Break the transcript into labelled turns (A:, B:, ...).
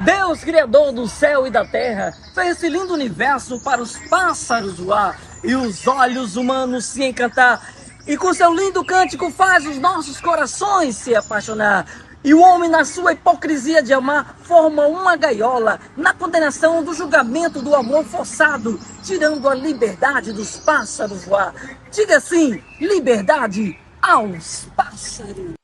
A: Deus, Criador do céu e da terra, fez esse lindo universo para os pássaros voar e os olhos humanos se encantar. E com seu lindo cântico faz os nossos corações se apaixonar. E o homem, na sua hipocrisia de amar, forma uma gaiola na condenação do julgamento do amor forçado, tirando a liberdade dos pássaros voar. Diga sim, liberdade aos pássaros.